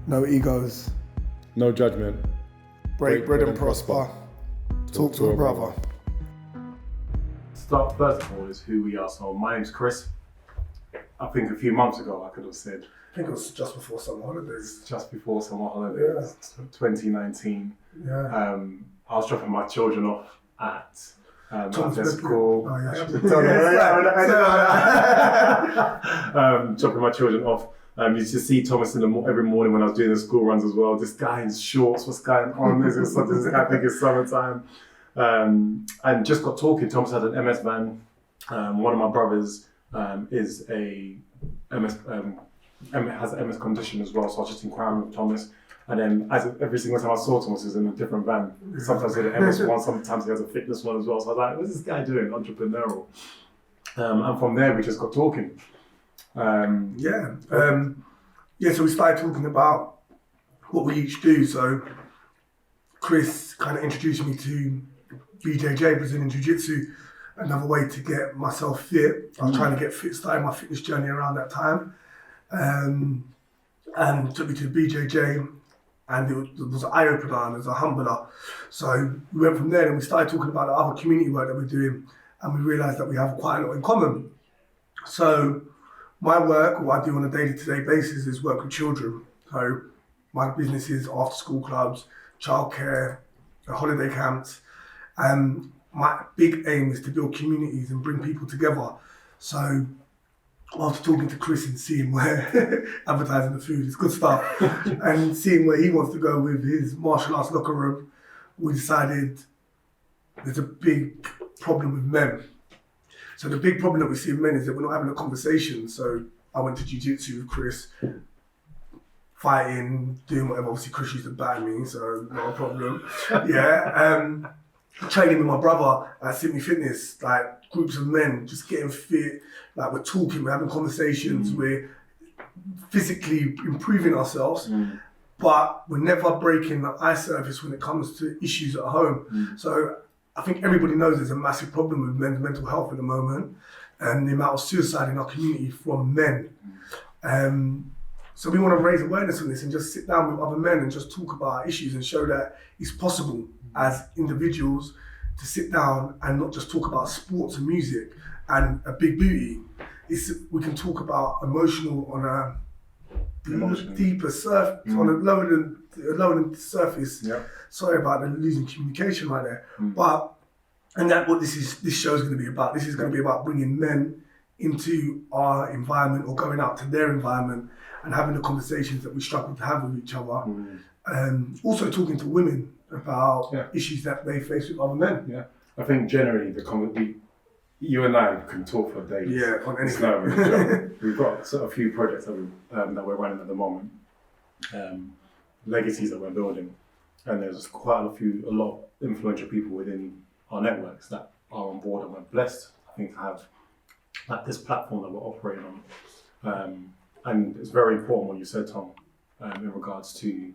No egos. No judgment. Break bread and prosper. Talk to a brother. Start first of all is who we are. So my name's Chris. I think a few months ago I could have said. I think it was just before summer holidays. Just before summer holidays, 2019. Yeah. I was dropping my children off at their Smith. school. Oh, yeah. Dropping my children off. You used to see Thomas every morning when I was doing the school runs as well. This guy in shorts, what's going on? I think it's summertime. And just got talking. Thomas had an MS van. One of my brothers is a MS, has an MS condition as well. So I was just inquiring with Thomas. And then every single time I saw Thomas, he was in a different van. Sometimes he had an MS one, sometimes he has a fitness one as well. So I was like, what's this guy doing? Entrepreneurial. And from there, we just got talking. So we started talking about what we each do. So Chris kind of introduced me to BJJ, Brazilian Jiu-Jitsu, another way to get myself fit. I was trying to get fit, starting my fitness journey around that time. And took me to BJJ, and it was an eye-opener and it was a humbler. So we went from there and we started talking about the other community work that we're doing, and we realised that we have quite a lot in common. So my work, what I do on a day-to-day basis, is work with children. So my business is after-school clubs, childcare, holiday camps. My big aim is to build communities and bring people together. So after talking to Chris and seeing where advertising the food is good stuff, and seeing where he wants to go with his martial arts locker room, we decided there's a big problem with men. So the big problem that we see in men is that we're not having a conversation. So I went to jiu-jitsu with Chris, fighting, doing whatever. Obviously Chris used to batter me, so not a problem. Training with my brother at Sydney Fitness, like groups of men just getting fit, like we're talking, we're having conversations, we're physically improving ourselves, but we're never breaking the ice surface when it comes to issues at home. So I think everybody knows there's a massive problem with men's mental health at the moment, and the amount of suicide in our community from men. So we want to raise awareness on this and just sit down with other men and just talk about our issues and show that it's possible as individuals to sit down and not just talk about sports and music and a big booty. We can talk about emotional on a deeper surface, on a lower than the surface. Yeah. Sorry about the losing communication right there. And that's what this show is going to be about. This is going to be about bringing men into our environment or going out to their environment and having the conversations that we struggle to have with each other. Also talking to women about issues that they face with other men. Yeah, I think generally you and I can talk for days. Yeah, on anything. We've got sort of a few projects that we're running at the moment, legacies that we're building, and there's quite a lot of influential people within our networks that are on board, and we're blessed, I think, to have like this platform that we're operating on. And it's very important what you said, Tom, in regards to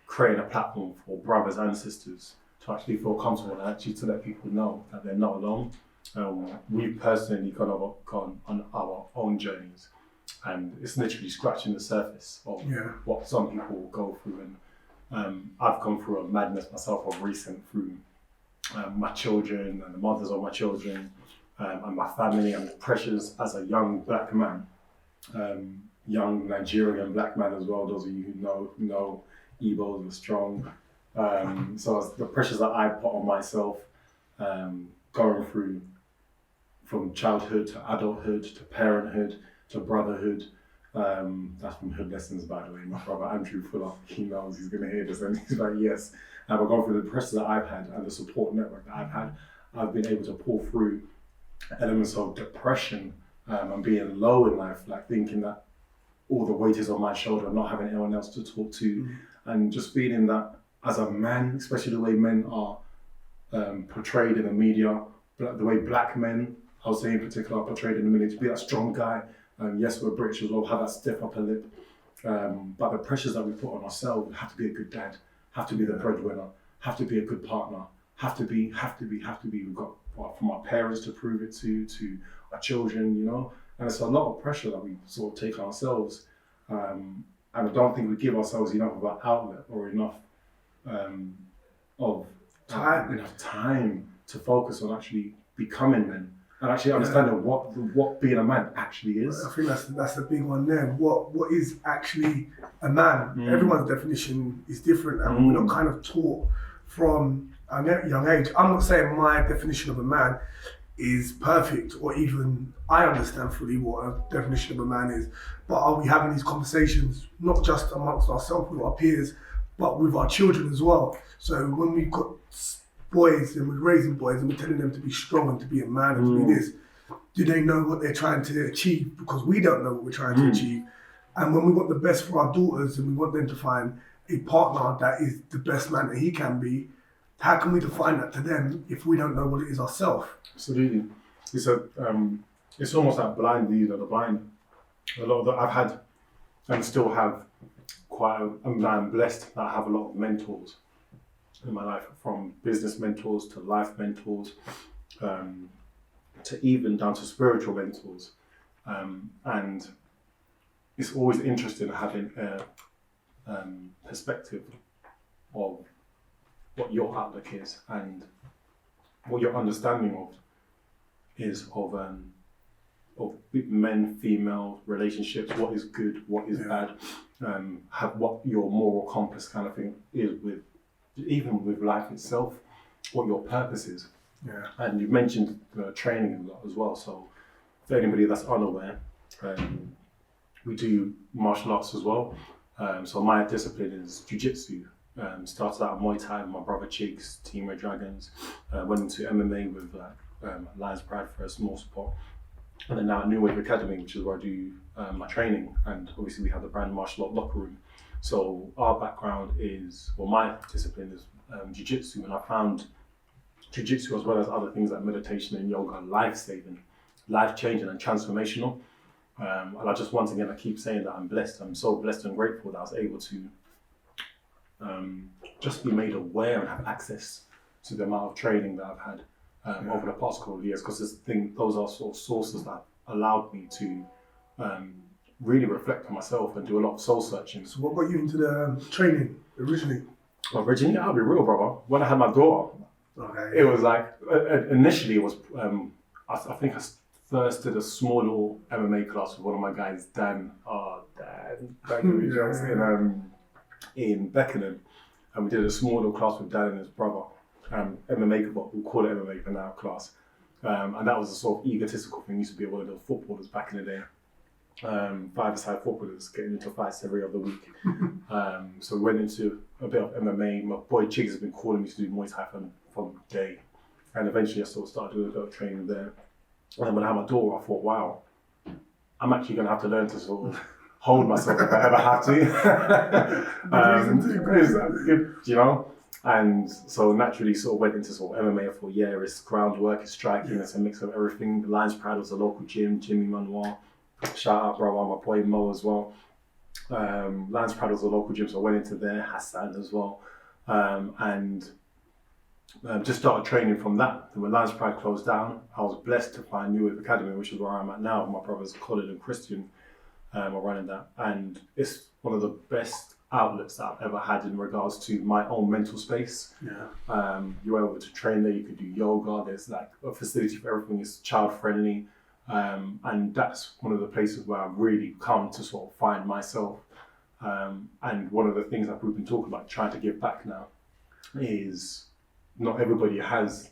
creating a platform for brothers and sisters to actually feel comfortable and actually to let people know that they're not alone. We've personally gone on our own journeys, and it's literally scratching the surface of what some people go through. And I've gone through a madness myself of recent through my children and the mothers of my children and my family and the pressures as a young black man, young Nigerian black man as well. Those of you who know Igbos are strong. So as the pressures that I put on myself, going through from childhood to adulthood to parenthood to brotherhood. That's from Hood Lessons, by the way. My brother Andrew Fuller, he knows, he's going to hear this, and he's like, yes. And I've gone through the pressures that I've had and the support network that I've had. I've been able to pull through elements of depression and being low in life, like thinking that all the weight is on my shoulder and not having anyone else to talk to, and just feeling that as a man, especially the way men are portrayed in the media, the way black men, I would say in particular, are portrayed in the media to be that strong guy. Yes, we're British as well, have that stiff upper lip, but the pressures that we put on ourselves, have to be a good dad, have to be the breadwinner, have to be a good partner, have to be. We've got from our parents to prove it to our children, you know, and it's a lot of pressure that we sort of take on ourselves. And I don't think we give ourselves enough of an outlet or enough of enough time to focus on actually becoming men and actually understanding what being a man actually is. I think that's a big one there. What is actually a man? Everyone's definition is different, and we're not kind of taught from a young age. I'm not saying my definition of a man is perfect, or even I understand fully what a definition of a man is, but are we having these conversations not just amongst ourselves with our peers, but with our children as well? So when we've got boys and we're raising boys and we're telling them to be strong and to be a man and to be this, do they know what they're trying to achieve? Because we don't know what we're trying to achieve. And when we want the best for our daughters and we want them to find a partner that is the best man that he can be, how can we define that to them if we don't know what it is ourselves? Absolutely. It's almost like blind leading the blind. A lot of I've had and still have I'm blessed that I have a lot of mentors in my life, from business mentors to life mentors, to even down to spiritual mentors. And it's always interesting having a perspective of what your outlook is and what your understanding of is of men, female relationships, what is good, what is bad, have what your moral compass kind of thing is even with life itself, what your purpose is. Yeah. And you mentioned training a lot as well. So for anybody that's unaware, we do martial arts as well. So my discipline is jiu-jitsu. Started out at Muay Thai with my brother Cheeks, Team Red Dragons. Went into MMA with Lions Pride for a small spot. And then now at New Wave Academy, which is where I do my training. And obviously we have the brand martial art locker room. So our background is, well, my discipline is jiu-jitsu, and I found jiu-jitsu as well as other things like meditation and yoga life-saving, life-changing and transformational. And I just, once again, I keep saying that I'm blessed. I'm so blessed and grateful that I was able to just be made aware and have access to the amount of training that I've had over the past couple of years, because those are sort of sources that allowed me to really reflect on myself and do a lot of soul searching. So what got you into the training originally? Originally, I'll be real, brother. When I had my daughter, it was like, initially it was, I think I first did a small little MMA class with one of my guys, Dan. In Beckenham, and we did a small little class with Dan and his brother, MMA, but we'll call it MMA for now class. And that was a sort of egotistical thing. Used to be one of those footballers back in the day. Five-a-side footballers getting into fights every other week. So we went into a bit of MMA. My boy Chiggs has been calling me to do Muay Thai from day. And eventually I sort of started doing a bit of training there. And then when I had my daughter, I thought, wow, I'm actually going to have to learn to sort of hold myself if I ever have to. You know? And so naturally sort of went into sort of MMA for a year. It's groundwork, it's striking, it's a mix of everything. The Lions Pride was a local gym, Jimmy Manuel. Shout out, bro, my boy Mo as well. Lions Pride was a local gym, so I went into there, Hassan as well. And just started training from that. And when Lions Pride closed down, I was blessed to find New Wave Academy, which is where I'm at now. My brothers Colin and Christian are running that. And it's one of the best outlets that I've ever had in regards to my own mental space. Yeah. You were able to train there, you could do yoga, there's like a facility for everything, it's child friendly. And that's one of the places where I've really come to sort of find myself. And one of the things that we've been talking about, trying to give back now, is not everybody has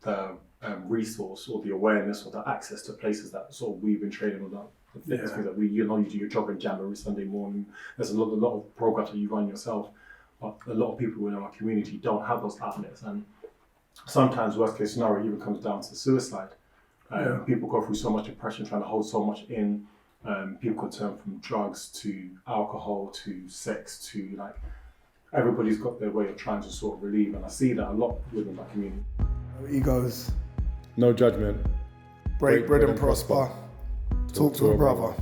the resource or the awareness or the access to places that sort of we've been training on. The fitness things that you do your jogging jam every Sunday morning. There's a lot of programs that you run yourself, but a lot of people in our community don't have those outlets, and sometimes worst case scenario even comes down to suicide. People go through so much depression, trying to hold so much in. People can turn from drugs to alcohol to sex to like, everybody's got their way of trying to sort of relieve, and I see that a lot within my community. No egos. No judgment. Break bread and prosper. Talk to a brother.